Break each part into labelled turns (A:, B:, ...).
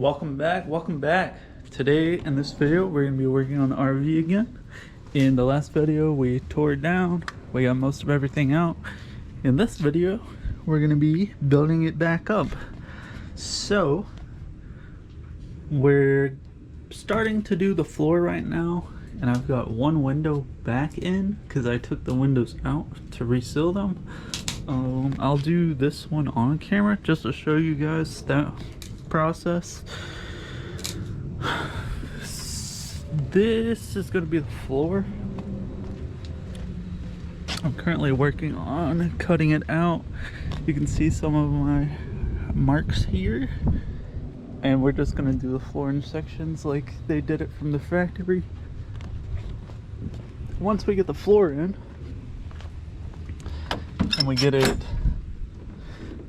A: Welcome back. Today in this video we're going to be working on the RV again. In the last video we tore it down, we got most of everything out. In this video we're going to be building it back up. So we're starting to do the floor right now, and I've got one window back in because I took the windows out to reseal them. I'll do this one on camera just to show you guys that process. This is going to be the floor. I'm currently working on cutting it out. You can see some of my marks here, and we're just going to do the floor in sections like they did it from the factory. Once we get the floor in and we get it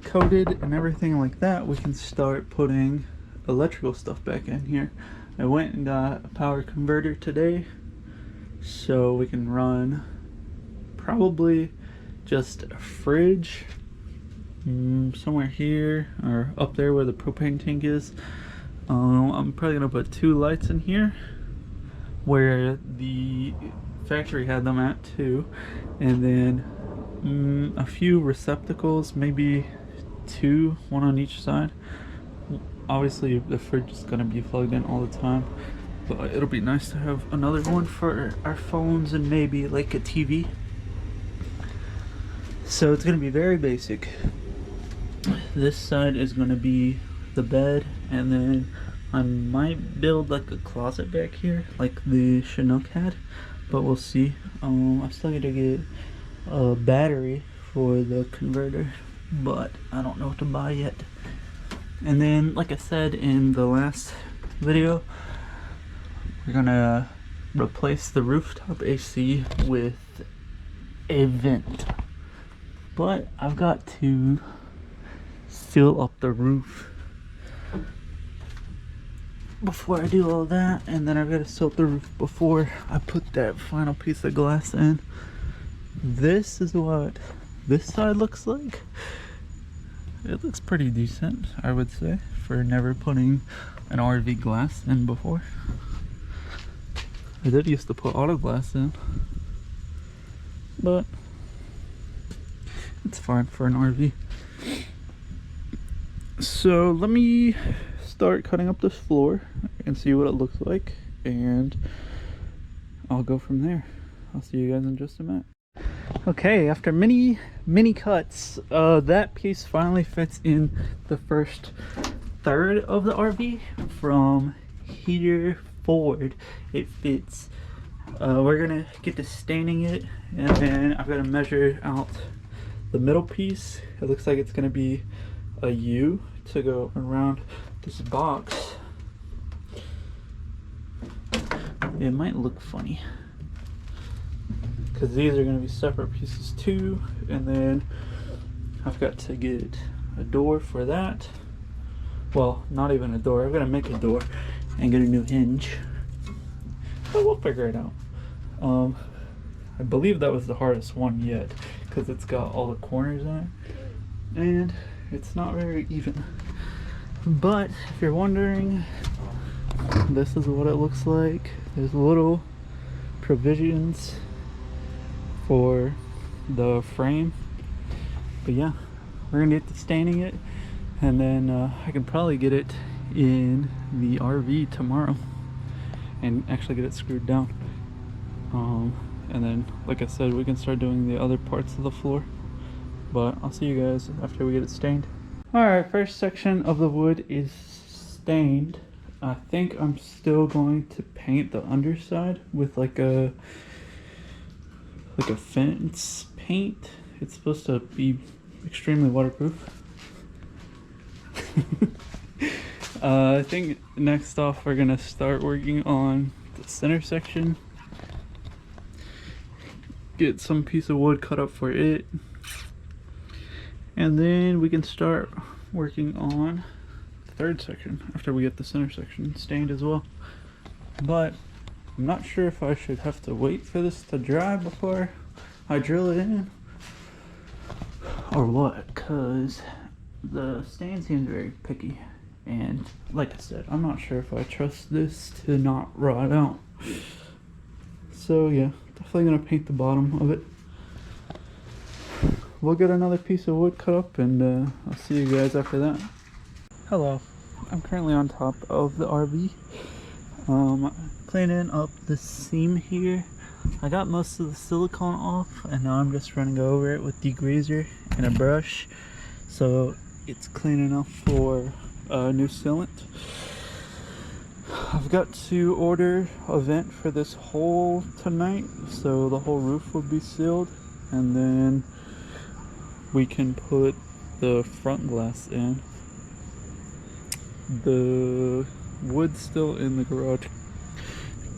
A: coated and everything like that, we can start putting electrical stuff back in here. I went and got a power converter today so we can run probably just a fridge somewhere here or up there where the propane tank is. I'm probably gonna put 2 lights in here where the factory had them at too, and then a few receptacles, maybe 2, one on each side. Obviously the fridge is going to be plugged in all the time, but it'll be nice to have another one for our phones and maybe like a TV. So it's going to be very basic. This side is going to be the bed, and then I might build like a closet back here like the Chinook had, but we'll see. I still need to get a battery for the converter, but I don't know what to buy yet. And then, like I said in the last video, we're gonna replace the rooftop AC with a vent, but I've got to seal up the roof before I do all that, and then I've got to seal up the roof before I put that final piece of glass in. This is what this side looks like. It looks pretty decent, I would say, for never putting an RV glass in before. I did used to put auto glass in, but it's fine for an RV. So let me start cutting up this floor and see what it looks like, and I'll go from there. I'll see you guys in just a minute. Okay, after many cuts, that piece finally fits in the first third of the RV. From here forward, it fits. We're gonna get to staining it, and then I've got to measure out the middle piece. It looks like it's gonna be a U to go around this box. It might look funny because these are going to be separate pieces too, and then I've got to get a door for that. Well, not even a door. I've got to make a door and get a new hinge, but we'll figure it out. I believe that was the hardest one yet because it's got all the corners in it and it's not very even. But if you're wondering, this is what it looks like. There's little provisions for the frame, but yeah, we're gonna get to staining it, and then I can probably get it in the RV tomorrow and actually get it screwed down, and then like I said, we can start doing the other parts of the floor, but I'll see you guys after we get it stained. Alright, first section of the wood is stained. I think I'm still going to paint the underside with like a fence paint. It's supposed to be extremely waterproof. I think next off we're gonna start working on the center section. Get some piece of wood cut up for it, and then we can start working on the third section after we get the center section stained as well. But I'm not sure if I should have to wait for this to dry before I drill it in or what, because the stain seems very picky And like I said, I'm not sure if I trust this to not rot out. So yeah, definitely gonna paint the bottom of it. We'll get another piece of wood cut up and I'll see you guys after that. Hello, I'm currently on top of the RV. Cleaning up the seam here. I got most of the silicone off and now I'm just running over it with degreaser and a brush. So it's clean enough for new sealant. I've got to order a vent for this hole tonight, so the whole roof will be sealed, and then we can put the front glass in. The wood's still in the garage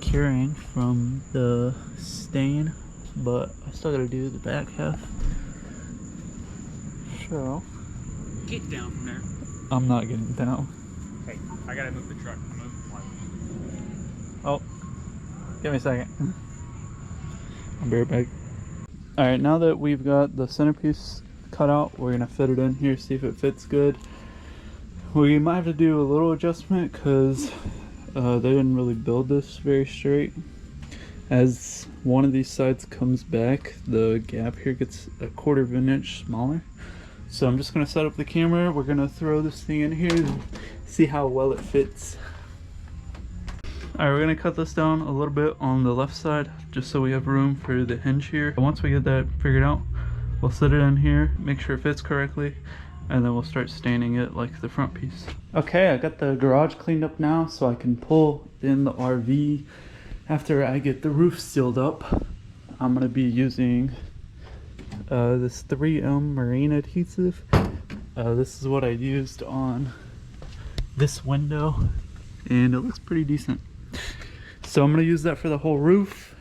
A: curing from the stain, but I still gotta do the back half. So
B: get down from there.
A: I'm not getting down.
B: Hey, I gotta move the truck. I'm moving one.
A: Oh, give me a second. I'll be right back. Alright, now that we've got the centerpiece cut out, we're gonna fit it in here, see if it fits good. We might have to do a little adjustment because they didn't really build this very straight. As one of these sides comes back, the gap here gets a 1/4 of an inch smaller. So I'm just gonna set up the camera. We're gonna throw this thing in here and see how well it fits. Alright, we're gonna cut this down a little bit on the left side just so we have room for the hinge here. Once we get that figured out, we'll set it in here, make sure it fits correctly, and then we'll start staining it like the front piece. Okay, I got the garage cleaned up now so I can pull in the RV after I get the roof sealed up. I'm gonna be using this 3M marine adhesive. This is what I used on this window and it looks pretty decent. So I'm gonna use that for the whole roof,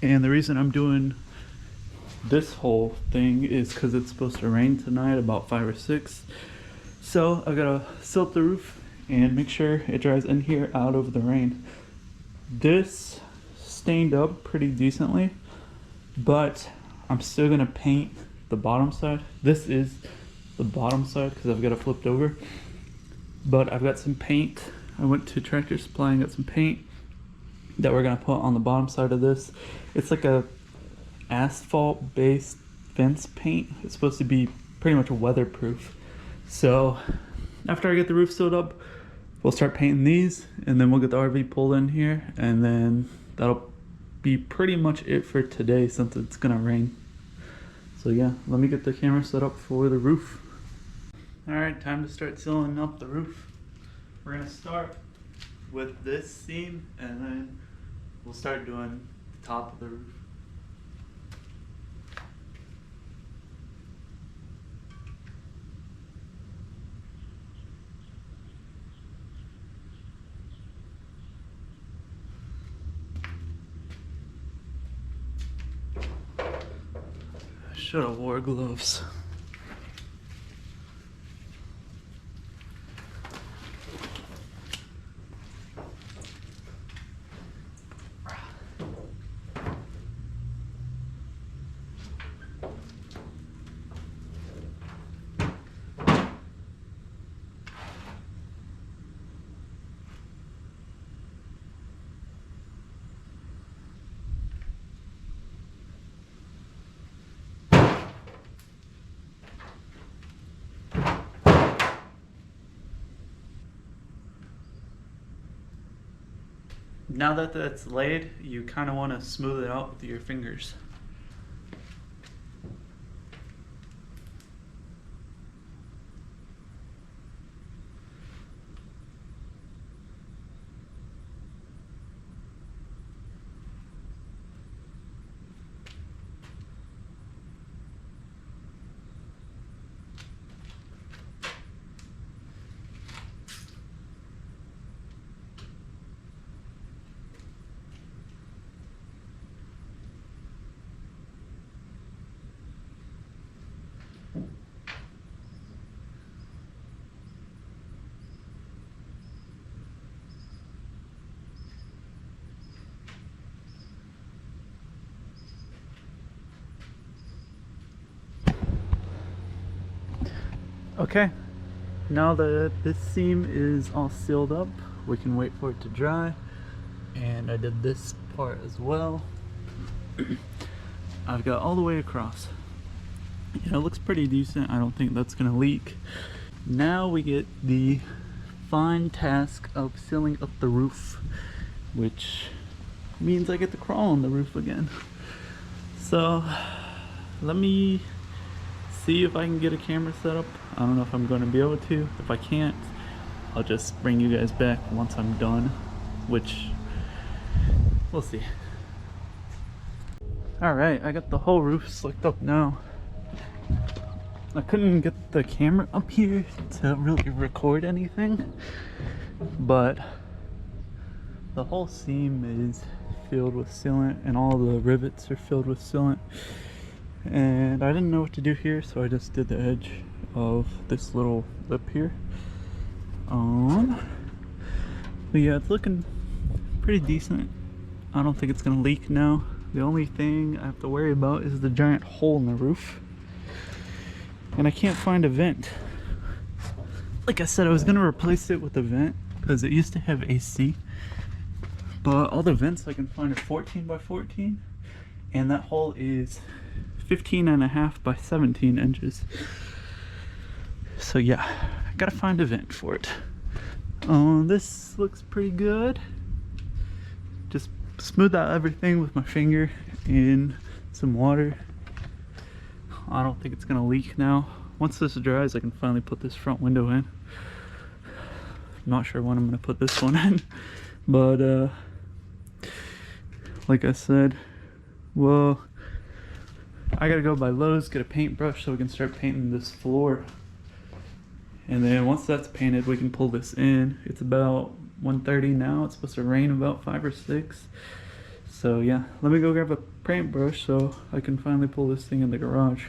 A: and the reason I'm doing this whole thing is because it's supposed to rain tonight about 5 or 6. So I gotta silt the roof and make sure it dries in here out of the rain. This stained up pretty decently, but I'm still gonna paint the bottom side. This is the bottom side because I've got it flipped over, but I've got some paint. I went to Tractor Supply and got some paint that we're gonna put on the bottom side of this. It's like a asphalt based fence paint. It's supposed to be pretty much weatherproof. So after I get the roof sealed up, we'll start painting these and then we'll get the RV pulled in here, and then that'll be pretty much it for today since it's gonna rain. So yeah, let me get the camera set up for the roof. Alright, time to start sealing up the roof. We're gonna start with this seam and then we'll start doing the top of the roof. I should have wore gloves. Now that that's laid, you kind of want to smooth it out with your fingers. Okay, now that this seam is all sealed up, we can wait for it to dry. And I did this part as well. I've got all the way across. Yeah, it looks pretty decent. I don't think that's gonna leak. Now we get the fine task of sealing up the roof, which means I get to crawl on the roof again. So let me see if I can get a camera set up. I don't know if I'm going to be able to. If I can't, I'll just bring you guys back once I'm done, which we'll see. Alright, I got the whole roof slicked up now. I couldn't get the camera up here to really record anything, but the whole seam is filled with sealant and all the rivets are filled with sealant. And I didn't know what to do here, so I just did the edge of this little lip here. But yeah, it's looking pretty decent. I don't think it's gonna leak now. The only thing I have to worry about is the giant hole in the roof. And I can't find a vent. Like I said, I was gonna replace it with a vent because it used to have AC. But all the vents I can find are 14 by 14. And that hole is 15.5 by 17 inches. So yeah, I gotta find a vent for it. This looks pretty good. Just smooth out everything with my finger in some water. I don't think it's gonna leak now. Once this dries, I can finally put this front window in. Not sure when I'm gonna put this one in, but like I said, well, I gotta go by Lowe's, get a paintbrush so we can start painting this floor. And then once that's painted, we can pull this in. It's about 1:30 now. It's supposed to rain about 5 or 6. So yeah, let me go grab a paintbrush so I can finally pull this thing in the garage.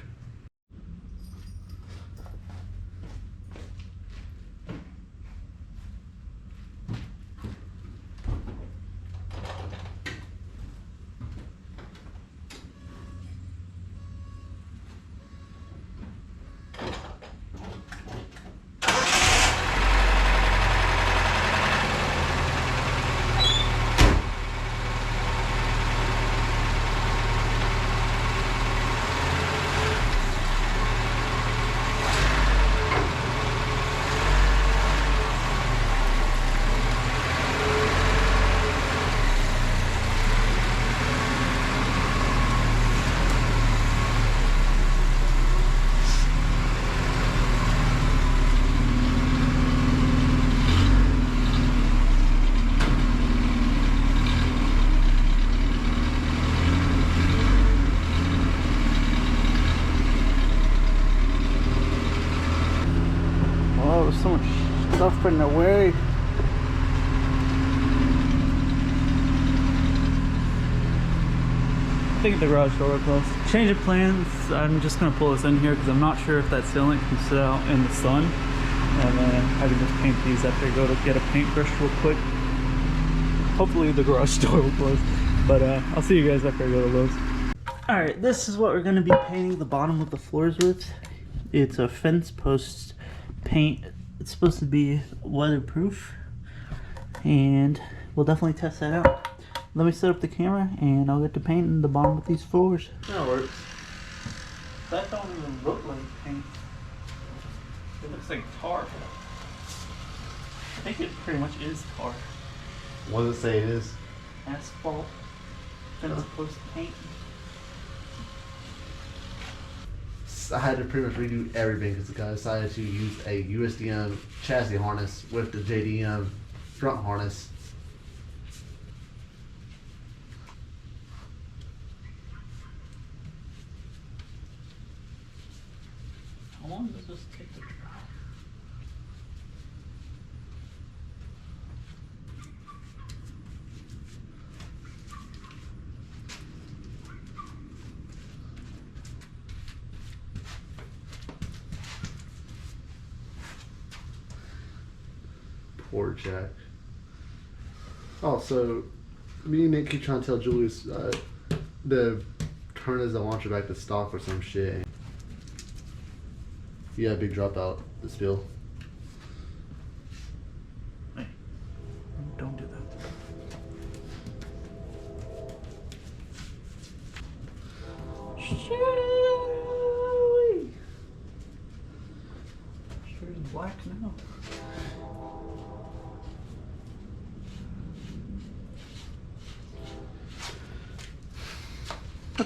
A: Oh, there's so much stuff in the way. I think the garage door will close. Change of plans. I'm just gonna pull this in here because I'm not sure if that sealant can sit out in the sun. And then I can just paint these after I go to get a paintbrush real quick. Hopefully the garage door will close. But I'll see you guys after I go to Lowe's. Alright, this is what we're gonna be painting the bottom of the floors with. It's a fence post paint. It's supposed to be weatherproof, and we'll definitely test that out. Let me set up the camera and I'll get to painting the bottom of these floors. That works. That don't even look like paint. It looks like tar. I think it pretty much is tar.
C: What does it say it is?
A: Asphalt fence post paint.
C: I had to pretty much redo everything because the guy decided to use a USDM chassis harness with the JDM front harness.
A: How long does this take to dry?
C: Poor Jack. Oh, so me and Nick keep trying to tell Julius to turn his launcher back to stock or some shit. Yeah, big dropout. The spill.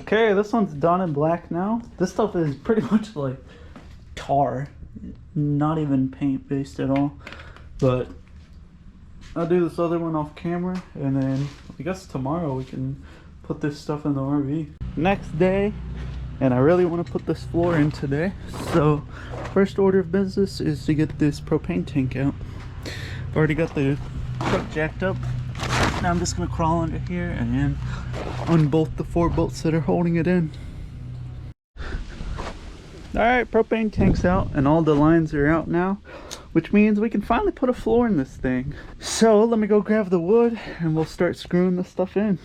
A: Okay, this one's done in black now. This stuff is pretty much like tar, not even paint based at all. But I'll do this other one off camera, and then I guess tomorrow we can put this stuff in the RV. Next day, and I really want to put this floor in today. So first order of business is to get this propane tank out. I've already got the truck jacked up. Now I'm just gonna crawl under here and unbolt the 4 bolts that are holding it in. Alright, propane tank's out and all the lines are out now, which means we can finally put a floor in this thing. So let me go grab the wood and we'll start screwing this stuff in.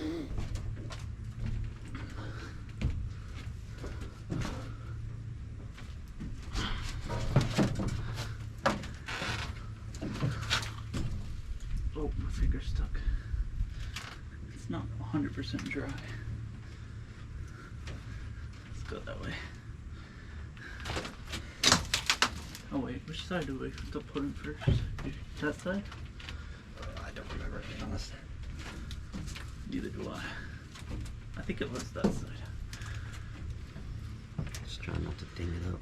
A: Oh, my finger's stuck. It's not 100% dry. Let's go that way. Oh wait, which side do we have to put in first? That side?
C: I don't remember, to be honest.
A: Neither do I. I think it was that side.
C: Just trying not to ding it up.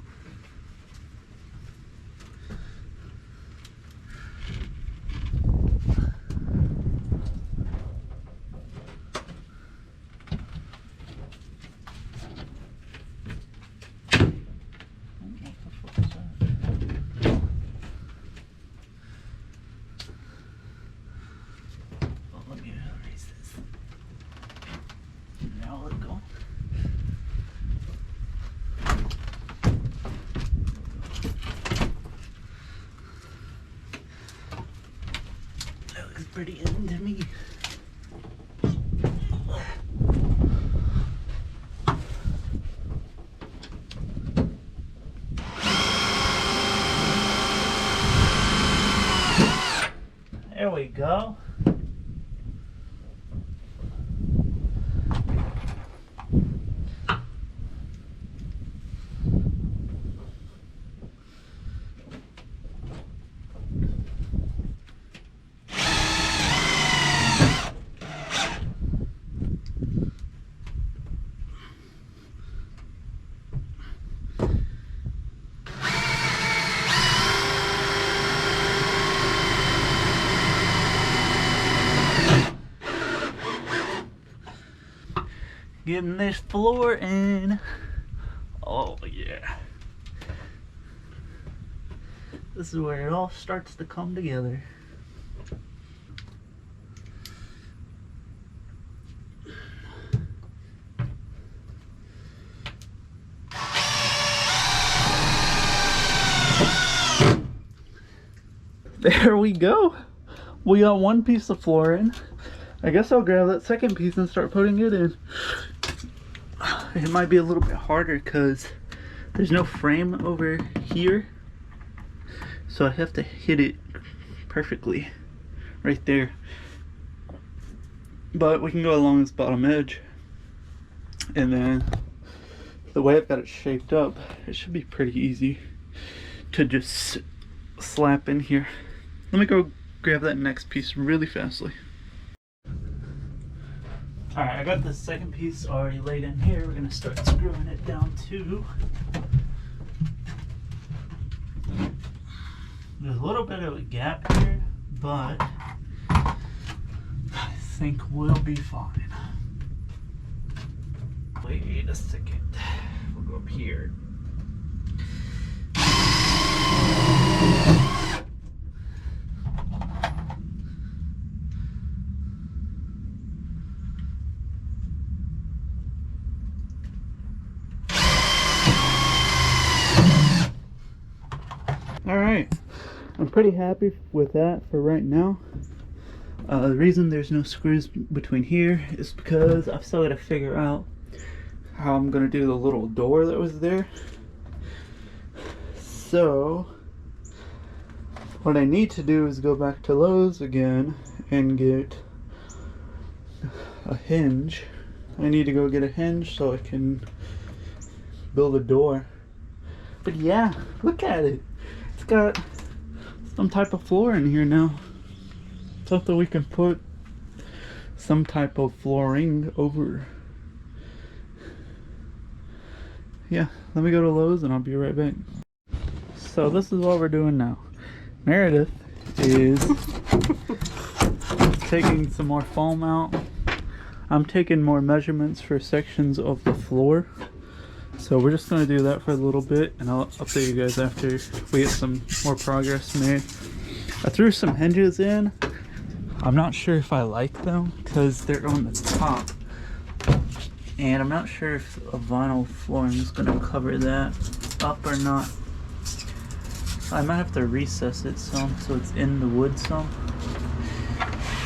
A: Pretty into me. There we go. Getting this floor in. Oh yeah. This is where it all starts to come together. There we go. We got one piece of floor in. I guess I'll grab that second piece and start putting it in. It might be a little bit harder because there's no frame over here, so I have to hit it perfectly right there. But we can go along this bottom edge, and then the way I've got it shaped up, it should be pretty easy to just slap in here. Let me go grab that next piece really fastly. Alright, I got the second piece already laid in here. We're gonna start screwing it down too. There's a little bit of a gap here, but I think we'll be fine. Wait a second. We'll go up here. Alright, I'm pretty happy with that for right now. The reason there's no screws between here is because I've still got to figure out how I'm going to do the little door that was there. So, what I need to do is go back to Lowe's again and get a hinge. I need to go get a hinge so I can build a door. But yeah, look at it. It's got some type of floor in here now. Something we can put some type of flooring over. yeah, let me go to Lowe's and I'll be right back. So this is what we're doing now. Meredith is taking some more foam out. I'm taking more measurements for sections of the floor. So we're just going to do that for a little bit, and I'll update you guys after we get some more progress made. I threw some hinges in. I'm not sure if I like them because they're on the top. And I'm not sure if a vinyl flooring is going to cover that up or not. I might have to recess it some so it's in the wood some.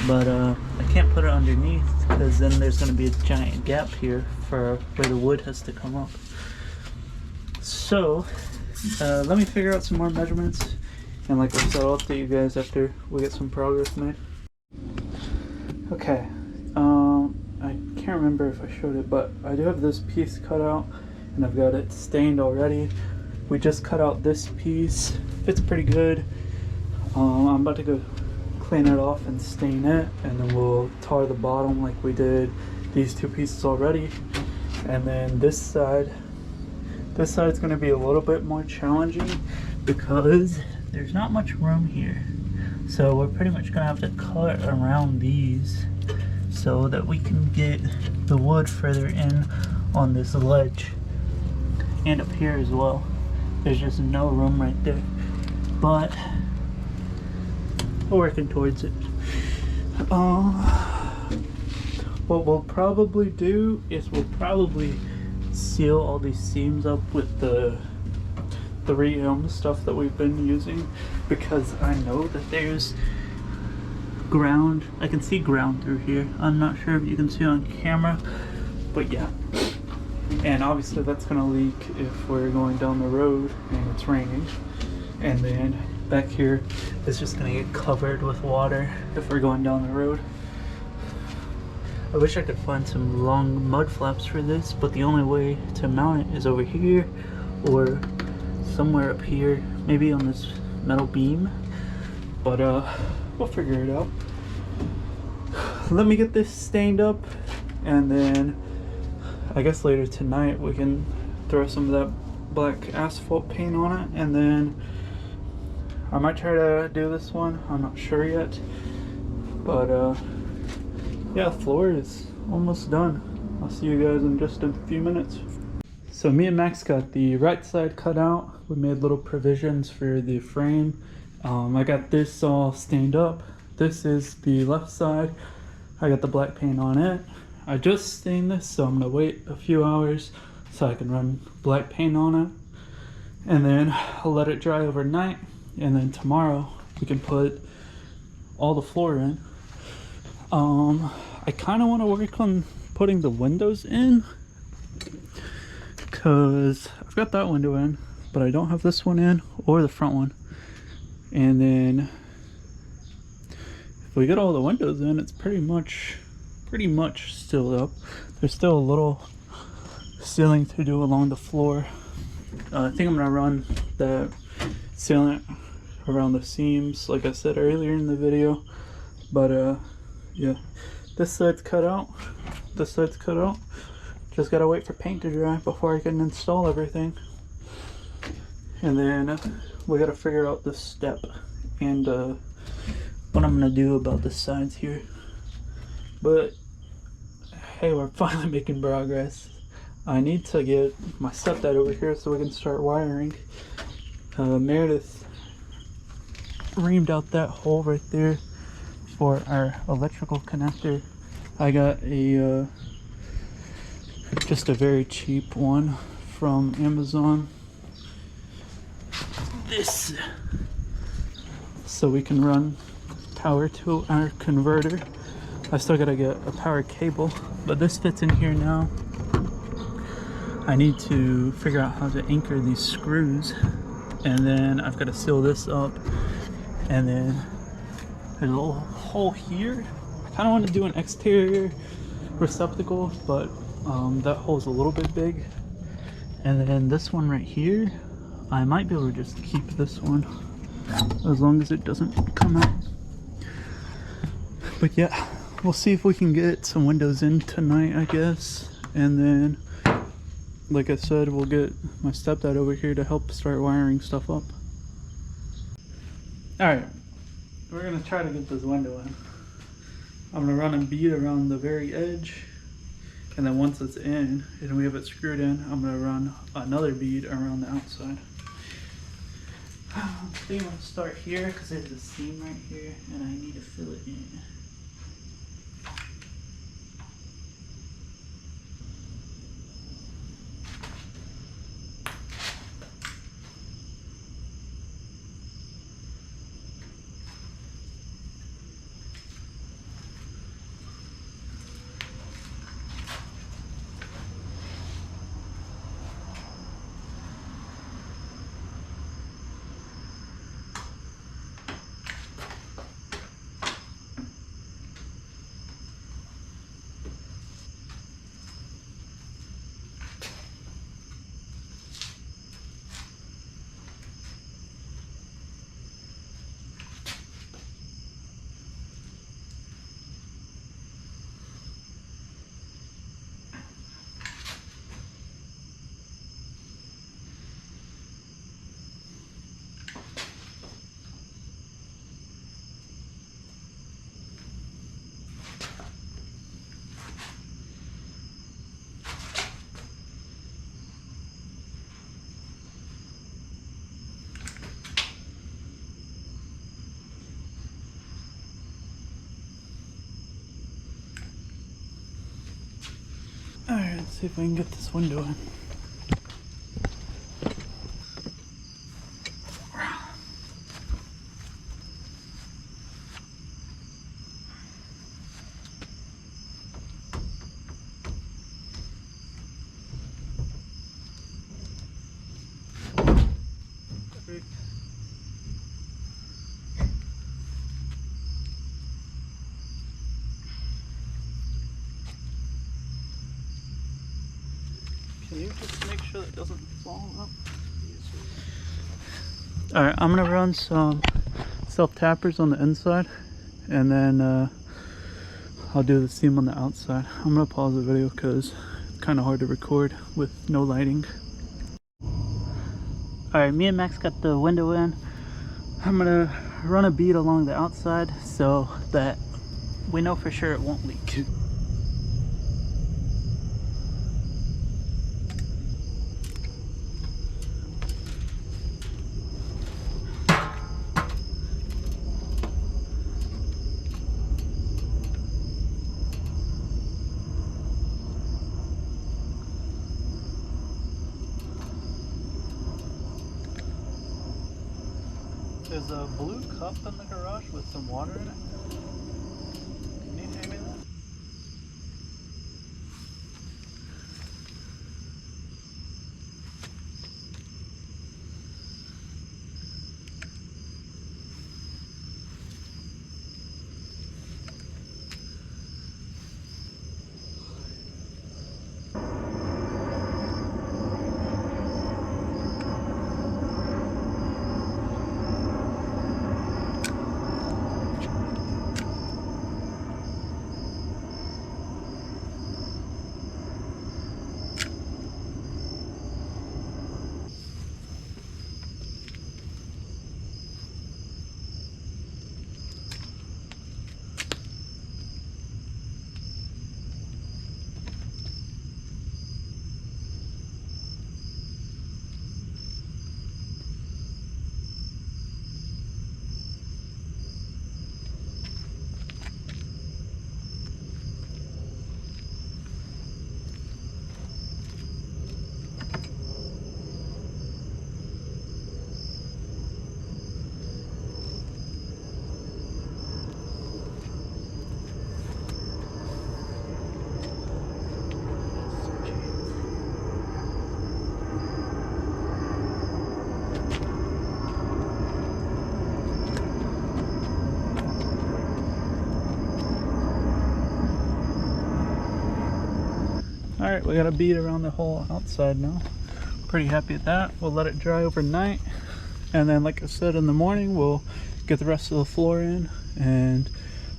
A: But I can't put it underneath because then there's going to be a giant gap here for where the wood has to come up. So let me figure out some more measurements, and like I said, I'll update you guys after we get some progress made. Okay, I can't remember if I showed it, but I do have this piece cut out and I've got it stained already. We just cut out this piece, fits pretty good. I'm about to go clean it off and stain it, and then we'll tar the bottom like we did these two pieces already. And then this side's going to be a little bit more challenging because there's not much room here, so we're pretty much gonna have to cut around these so that we can get the wood further in on this ledge and up here as well. There's just no room right there, but we're working towards it. What we'll probably do is we'll probably seal all these seams up with the stuff that we've been using, because I know that there's ground. I can see ground through here. I'm not sure if you can see on camera, but yeah. And obviously that's gonna leak if we're going down the road and it's raining. And then back here it's just gonna get covered with water if we're going down the road. I wish I could find some long mud flaps for this, but the only way to mount it is over here or somewhere up here, maybe on this metal beam. But we'll figure it out. Let me get this stained up, and then I guess later tonight we can throw some of that black asphalt paint on it, and then I might try to do this one. I'm not sure yet, but yeah, the floor is almost done. I'll see you guys in just a few minutes. So me and Max got the right side cut out. We made little provisions for the frame. I got this all stained up. This is the left side. I got the black paint on it. I just stained this, so I'm gonna wait a few hours so I can run black paint on it. And then I'll let it dry overnight, and then tomorrow we can put all the floor in. I kind of want to work on putting the windows in, because I've got that window in, but I don't have this one in or the front one. And then if we get all the windows in, it's pretty much sealed up. There's still a little sealing to do along the floor. I think I'm gonna run the sealant around the seams like I said earlier in the video. But yeah, this side's cut out, this side's cut out. Just gotta wait for paint to dry before I can install everything. And then we gotta figure out the step and what I'm gonna do about the sides here. But hey, we're finally making progress. I need to get my stepdad over here so we can start wiring. Meredith reamed out that hole right there for our electrical connector. I got a just a very cheap one from Amazon. This, so we can run power to our converter. I still gotta get a power cable, but this fits in here now. I need to figure out how to anchor these screws, and then I've got to seal this up, and then there's a little hole here. I kind of want to do an exterior receptacle, but that hole is a little bit big. And then this one right here, I might be able to just keep this one as long as it doesn't come out. But yeah, we'll see if we can get some windows in tonight, I guess. And then like I said, we'll get my stepdad over here to help start wiring stuff up. Alright, we're gonna try to get this window in. I'm gonna run a bead around the very edge, and then once it's in and we have it screwed in, I'm gonna run another bead around the outside. I think I'm gonna start here because there's a seam right here and I need to fill it in. Alright, let's see if I can get this window in. Perfect. Can you just make sure that doesn't fall up? Alright, I'm gonna run some self-tappers on the inside, and then I'll do the seam on the outside. I'm gonna pause the video because it's kind of hard to record with no lighting. Alright, me and Max got the window in. I'm gonna run a bead along the outside so that we know for sure it won't leak. There's a blue cup in the garage with some water in it. Can you hand me that? Alright, we got a bead around the whole outside now. Pretty happy with that. We'll let it dry overnight, and then like I said, in the morning we'll get the rest of the floor in, and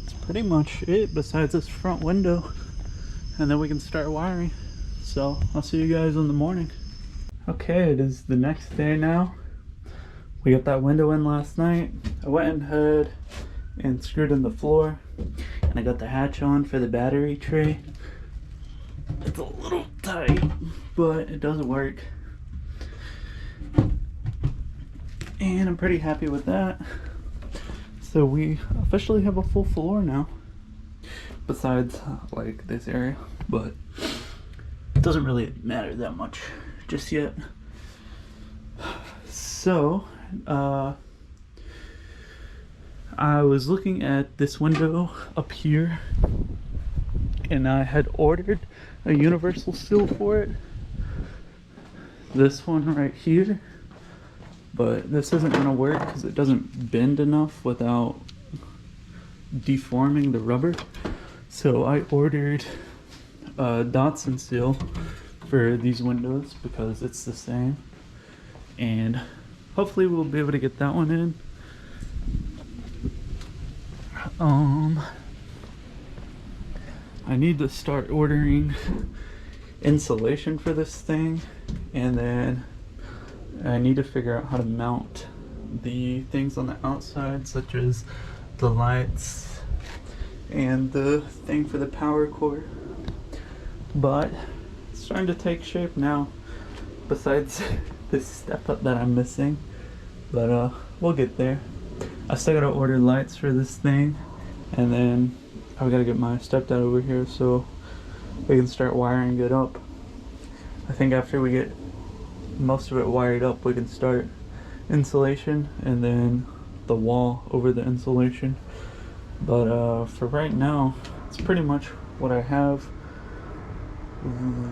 A: that's pretty much it besides this front window, and then we can start wiring. So I'll see you guys in the morning. Okay, it is the next day now. We got that window in last night. I went ahead and screwed in the floor, and I got the hatch on for the battery tray. It's a little tight, but it does work. And I'm pretty happy with that. So we officially have a full floor now. Besides like this area, but it doesn't really matter that much just yet. So I was looking at this window up here, and I had ordered a universal seal for it. This one right here, but this isn't gonna work because it doesn't bend enough without deforming the rubber. So I ordered a Datsun seal for these windows because it's the same, and hopefully we'll be able to get that one in. I need to start ordering insulation for this thing, and then I need to figure out how to mount the things on the outside, such as the lights and the thing for the power cord. But it's starting to take shape now, besides this step up that I'm missing. But we'll get there. I still gotta order lights for this thing, and then I've gotta get my stepdad over here so we can start wiring it up. I think after we get most of it wired up, we can start insulation and then the wall over the insulation. But for right now, it's pretty much what I have.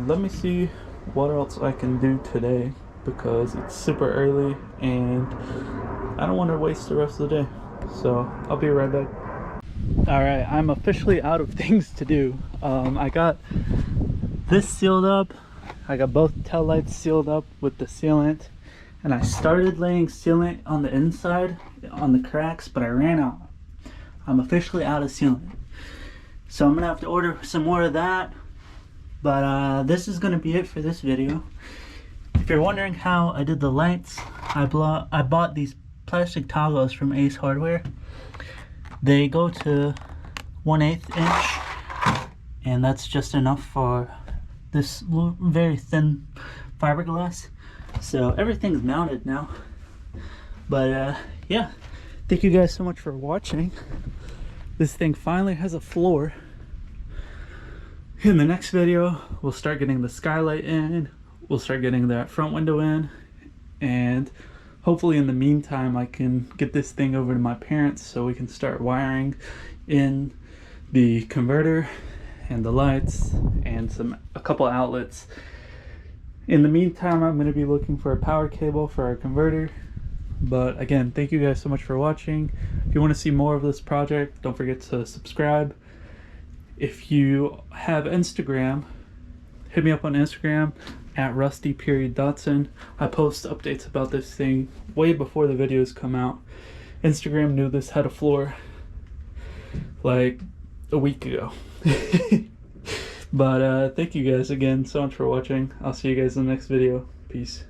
A: Let me see what else I can do today, because it's super early and I don't want to waste the rest of the day. So I'll be right back. Alright, I'm officially out of things to do. I got this sealed up. I got both tail lights sealed up with the sealant, and I started laying sealant on the inside on the cracks, but I ran out. I'm officially out of sealant, so I'm gonna have to order some more of that. But this is gonna be it for this video. If you're wondering how I did the lights, I bought these plastic toggles from Ace Hardware. They go to 1/8 inch, and that's just enough for this very thin fiberglass. So everything's mounted now. But yeah, thank you guys so much for watching. This thing finally has a floor. In the next video, we'll start getting the skylight in, we'll start getting that front window in, and hopefully in the meantime I can get this thing over to my parents so we can start wiring in the converter and the lights and a couple outlets. In the meantime, I'm going to be looking for a power cable for our converter. But again, thank you guys so much for watching. If you want to see more of this project, don't forget to subscribe. If you have Instagram, hit me up on Instagram at rusty.datsun. I post updates about this thing way before the videos come out. Instagram knew this had a floor like a week ago. But thank you guys again so much for watching. I'll see you guys in the next video. Peace.